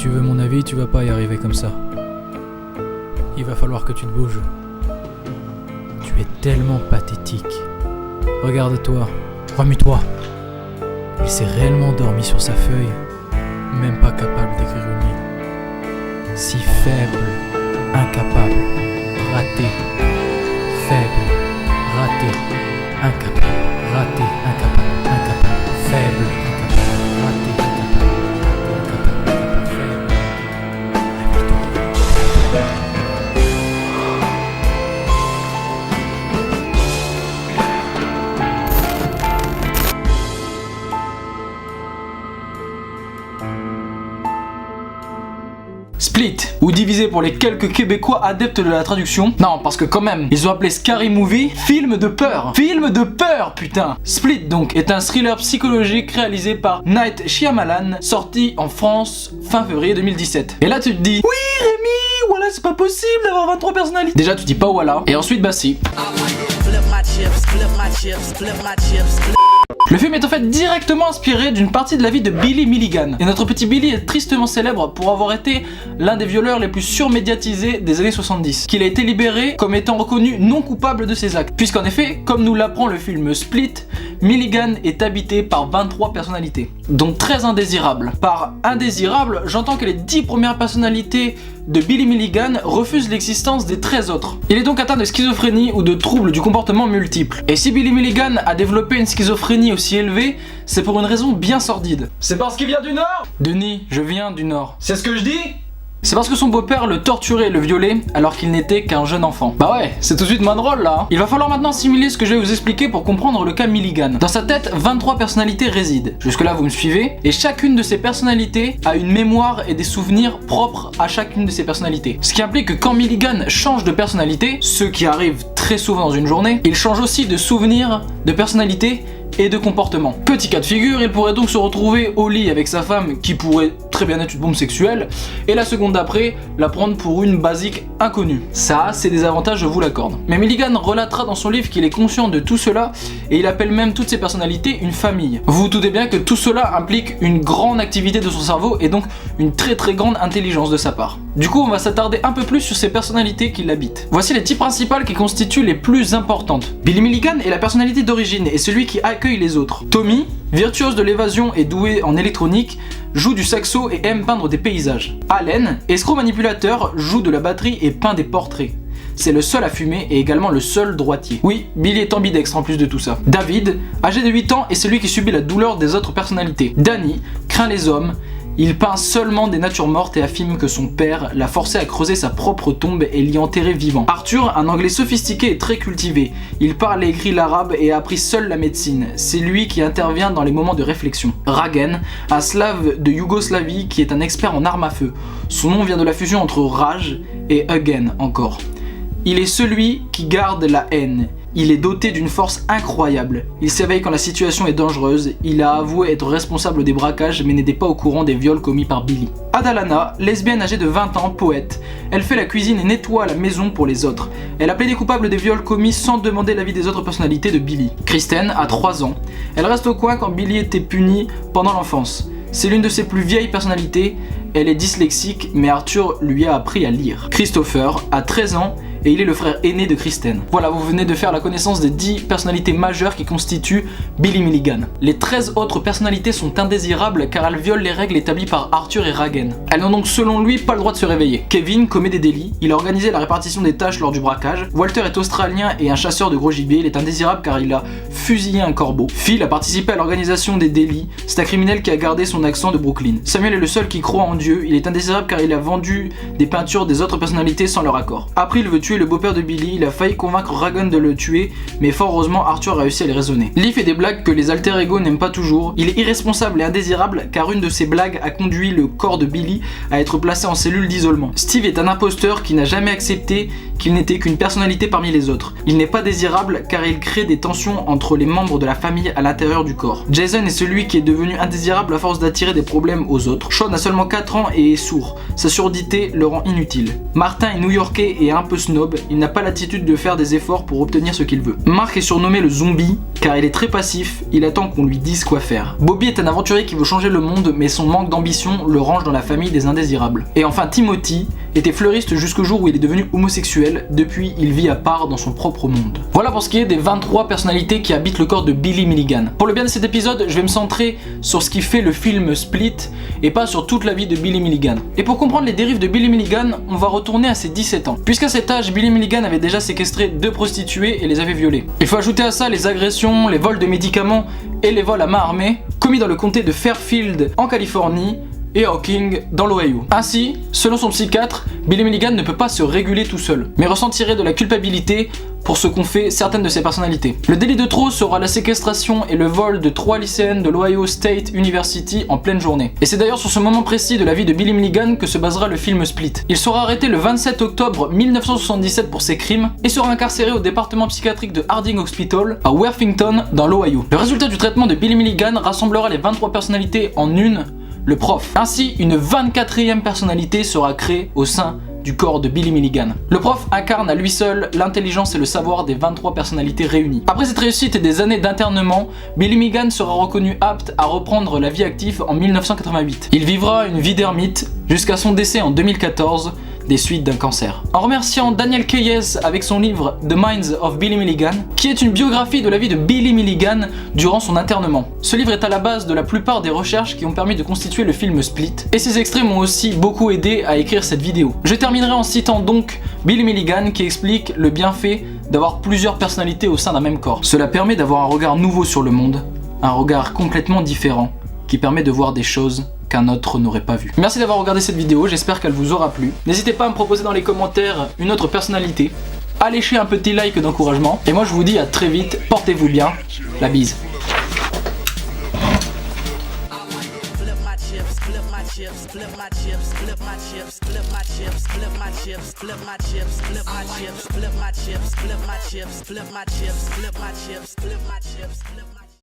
tu veux mon avis, tu vas pas y arriver comme ça. Il va falloir que tu te bouges. Tu es tellement pathétique. Regarde-toi, remue-toi. Il s'est réellement endormi sur sa feuille, même pas capable d'écrire une ligne. Si faible, incapable, raté, faible, raté, incapable, raté, incapable, incapable, faible, incapable, raté, incapable, faible. Split, ou divisé pour les quelques Québécois adeptes de la traduction. Non, parce que quand même, ils ont appelé Scary Movie film de peur. Film de peur, putain. Split donc est un thriller psychologique réalisé par Night Shyamalan, sorti en France fin février 2017. Et là tu te dis, oui Rémi, voilà c'est pas possible d'avoir 23 personnalités. Déjà tu dis pas voilà, et ensuite bah si. Le film est en fait directement inspiré d'une partie de la vie de Billy Milligan. Et notre petit Billy est tristement célèbre pour avoir été l'un des violeurs les plus surmédiatisés des années 70. Qu'il a été libéré comme étant reconnu non coupable de ses actes. Puisqu'en effet, comme nous l'apprend le film Split, Milligan est habité par 23 personnalités, dont 13 indésirables. Par indésirables, j'entends que les 10 premières personnalités de Billy Milligan refusent l'existence des 13 autres. Il est donc atteint de schizophrénie ou de troubles du comportement multiples. Et si Billy Milligan a développé une schizophrénie aussi élevée, c'est pour une raison bien sordide. C'est parce qu'il vient du Nord ? Denis, je viens du Nord. C'est ce que je dis ? C'est parce que son beau-père le torturait et le violait alors qu'il n'était qu'un jeune enfant. Bah ouais, c'est tout de suite moins drôle là hein. Il va falloir maintenant assimiler ce que je vais vous expliquer pour comprendre le cas Milligan. Dans sa tête, 23 personnalités résident. Jusque là vous me suivez. Et chacune de ces personnalités a une mémoire et des souvenirs propres à chacune de ces personnalités. Ce qui implique que quand Milligan change de personnalité, ce qui arrive très souvent dans une journée, il change aussi de souvenirs, de personnalité et de comportement. Petit cas de figure, il pourrait donc se retrouver au lit avec sa femme qui pourrait très bien être une bombe sexuelle et la seconde d'après la prendre pour une basique inconnue. Ça, c'est des avantages, je vous l'accorde. Mais Milligan relatera dans son livre qu'il est conscient de tout cela et il appelle même toutes ces personnalités une famille. Vous vous doutez bien que tout cela implique une grande activité de son cerveau et donc une très grande intelligence de sa part. Du coup, on va s'attarder un peu plus sur ces personnalités qui l'habitent. Voici les types principales qui constituent les plus importantes. Billy Milligan est la personnalité d'origine et celui qui accueille les autres. Tommy, virtuose de l'évasion et doué en électronique, joue du saxo et aime peindre des paysages. Allen, escroc manipulateur, joue de la batterie et peint des portraits. C'est le seul à fumer et également le seul droitier. Oui, Billy est ambidextre en plus de tout ça. David, âgé de 8 ans, est celui qui subit la douleur des autres personnalités. Danny, craint les hommes. Il peint seulement des natures mortes et affirme que son père l'a forcé à creuser sa propre tombe et l'y enterrer vivant. Arthur, un anglais sophistiqué et très cultivé. Il parle et écrit l'arabe et a appris seul la médecine. C'est lui qui intervient dans les moments de réflexion. Ragen, un slave de Yougoslavie qui est un expert en armes à feu. Son nom vient de la fusion entre rage et again encore. Il est celui qui garde la haine. Il est doté d'une force incroyable. Il s'éveille quand la situation est dangereuse. Il a avoué être responsable des braquages mais n'était pas au courant des viols commis par Billy. Adalana, lesbienne âgée de 20 ans, poète. Elle fait la cuisine et nettoie la maison pour les autres. Elle a plaidé coupable des viols commis sans demander l'avis des autres personnalités de Billy. Kristen a 3 ans. Elle reste au coin quand Billy était puni pendant l'enfance. C'est l'une de ses plus vieilles personnalités. Elle est dyslexique mais Arthur lui a appris à lire. Christopher a 13 ans et il est le frère aîné de Kristen. Voilà, vous venez de faire la connaissance des 10 personnalités majeures qui constituent Billy Milligan. Les 13 autres personnalités sont indésirables car elles violent les règles établies par Arthur et Ragen. Elles n'ont donc selon lui pas le droit de se réveiller. Kevin commet des délits, il a organisé la répartition des tâches lors du braquage. Walter est australien et un chasseur de gros gibier, il est indésirable car il a fusillé un corbeau. Phil a participé à l'organisation des délits, c'est un criminel qui a gardé son accent de Brooklyn. Samuel est le seul qui croit en Dieu, il est indésirable car il a vendu des peintures des autres personnalités sans leur accord. April veut tuer le beau-père de Billy, il a failli convaincre Ragen de le tuer, mais fort heureusement Arthur a réussi à les raisonner. Lee fait des blagues que les alter ego n'aiment pas toujours, il est irresponsable et indésirable car une de ses blagues a conduit le corps de Billy à être placé en cellule d'isolement. Steve est un imposteur qui n'a jamais accepté qu'il n'était qu'une personnalité parmi les autres. Il n'est pas désirable car il crée des tensions entre les membres de la famille à l'intérieur du corps. Jason est celui qui est devenu indésirable à force d'attirer des problèmes aux autres. Sean a seulement 4 ans et est sourd. Sa surdité le rend inutile. Martin est new-yorkais et un peu snob. Il n'a pas l'attitude de faire des efforts pour obtenir ce qu'il veut. Mark est surnommé le zombie car il est très passif, il attend qu'on lui dise quoi faire. Bobby est un aventurier qui veut changer le monde, mais son manque d'ambition le range dans la famille des indésirables. Et enfin Timothy était fleuriste jusqu'au jour où il est devenu homosexuel, depuis il vit à part dans son propre monde. Voilà pour ce qui est des 23 personnalités qui habitent le corps de Billy Milligan. Pour le bien de cet épisode, je vais me centrer sur ce qui fait le film Split et pas sur toute la vie de Billy Milligan. Et pour comprendre les dérives de Billy Milligan, on va retourner à ses 17 ans. Puisqu'à cet âge, Billy Milligan avait déjà séquestré 2 prostituées et les avait violées. Il faut ajouter à ça les agressions, les vols de médicaments et les vols à main armée commis dans le comté de Fairfield en Californie et Hawking dans l'Ohio. Ainsi, selon son psychiatre, Billy Milligan ne peut pas se réguler tout seul, mais ressentirait de la culpabilité pour ce qu'ont fait certaines de ses personnalités. Le délit de trop sera la séquestration et le vol de 3 lycéennes de l'Ohio State University en pleine journée. Et c'est d'ailleurs sur ce moment précis de la vie de Billy Milligan que se basera le film Split. Il sera arrêté le 27 octobre 1977 pour ses crimes et sera incarcéré au département psychiatrique de Harding Hospital à Worthington dans l'Ohio. Le résultat du traitement de Billy Milligan rassemblera les 23 personnalités en une, le prof. Ainsi, une 24e personnalité sera créée au sein du corps de Billy Milligan. Le prof incarne à lui seul l'intelligence et le savoir des 23 personnalités réunies. Après cette réussite et des années d'internement, Billy Milligan sera reconnu apte à reprendre la vie active en 1988. Il vivra une vie d'ermite jusqu'à son décès en 2014 des suites d'un cancer. En remerciant Daniel Keyes avec son livre The Minds of Billy Milligan, qui est une biographie de la vie de Billy Milligan durant son internement. Ce livre est à la base de la plupart des recherches qui ont permis de constituer le film Split, et ces extraits m'ont aussi beaucoup aidé à écrire cette vidéo. Je terminerai en citant donc Billy Milligan qui explique le bienfait d'avoir plusieurs personnalités au sein d'un même corps. Cela permet d'avoir un regard nouveau sur le monde, un regard complètement différent, qui permet de voir des choses qu'un autre n'aurait pas vu. Merci d'avoir regardé cette vidéo, j'espère qu'elle vous aura plu. N'hésitez pas à me proposer dans les commentaires une autre personnalité, à lécher un petit like d'encouragement, et moi je vous dis à très vite, portez-vous bien, la bise.